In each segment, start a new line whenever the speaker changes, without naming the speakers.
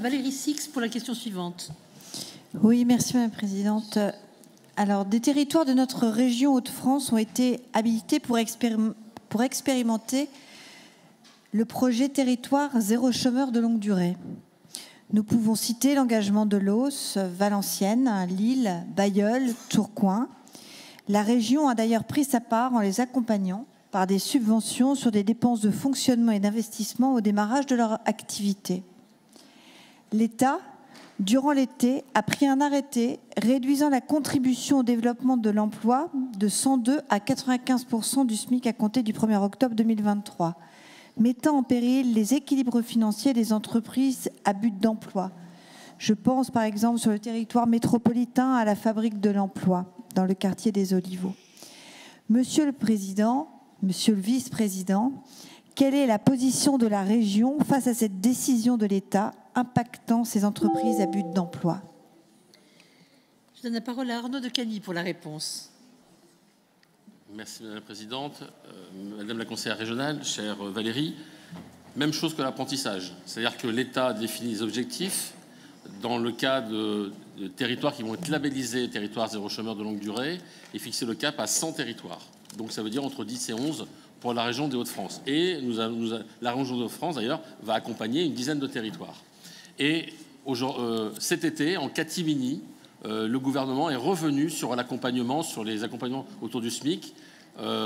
Valérie Six pour la question suivante.
Oui, merci Madame la Présidente. Alors, des territoires de notre région Hauts-de-France ont été habilités pour expérimenter le projet Territoire zéro chômeur de longue durée. Nous pouvons citer l'engagement de Loos, Valenciennes, Lille, Bailleul, Tourcoing. La région a d'ailleurs pris sa part en les accompagnant par des subventions sur des dépenses de fonctionnement et d'investissement au démarrage de leur activité. L'État, durant l'été, a pris un arrêté réduisant la contribution au développement de l'emploi de 102 à 95% du SMIC à compter du 1er octobre 2023, mettant en péril les équilibres financiers des entreprises à but d'emploi. Je pense par exemple sur le territoire métropolitain à la Fabrique de l'Emploi, dans le quartier des Olivos. Monsieur le Président, Monsieur le Vice-président, quelle est la position de la région face à cette décision de l'État impactant ces entreprises à but d'emploi?
Je donne la parole à Arnaud de Cagny pour la réponse.
Merci Madame la Présidente. Madame la conseillère régionale, chère Valérie, même chose que l'apprentissage. C'est-à-dire que l'État définit les objectifs dans le cas de territoires qui vont être labellisés territoire zéro chômeur de longue durée et fixer le cap à 100 territoires. Donc ça veut dire entre 10 et 11 pour la région des Hauts-de-France. Et la région des Hauts-de-France, d'ailleurs, va accompagner une dizaine de territoires. Et cet été, en catimini, le gouvernement est revenu sur l'accompagnement, sur les accompagnements autour du SMIC,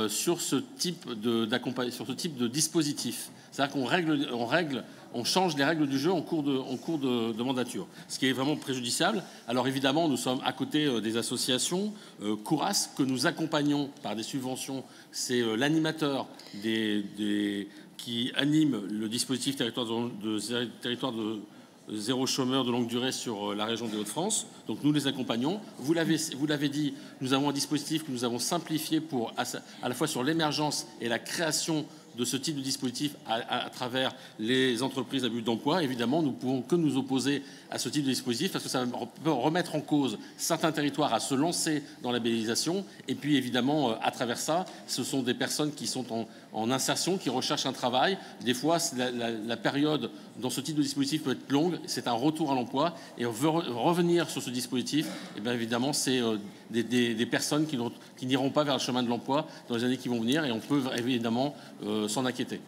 sur ce type de dispositif. C'est-à-dire on change les règles du jeu en cours de mandature, ce qui est vraiment préjudiciable. Alors évidemment, nous sommes à côté des associations, Couras, que nous accompagnons par des subventions. C'est l'animateur qui anime le dispositif territoire de zéro chômeur de longue durée sur la région des Hauts-de-France. Donc nous les accompagnons. Vous l'avez dit, nous avons un dispositif que nous avons simplifié pour à la fois sur l'émergence et la création de ce type de dispositif à travers les entreprises à but d'emploi. Évidemment, nous ne pouvons que nous opposer à ce type de dispositif parce que ça peut remettre en cause certains territoires à se lancer dans la labellisation. Et puis évidemment, à travers ça, ce sont des personnes qui sont en insertion, qui recherchent un travail. Des fois, la période dans ce type de dispositif peut être longue. C'est un retour à l'emploi. Et on veut revenir sur ce dispositif. Et bien évidemment, c'est des personnes qui n'iront pas vers le chemin de l'emploi dans les années qui vont venir. Et on peut évidemment s'en inquiéter.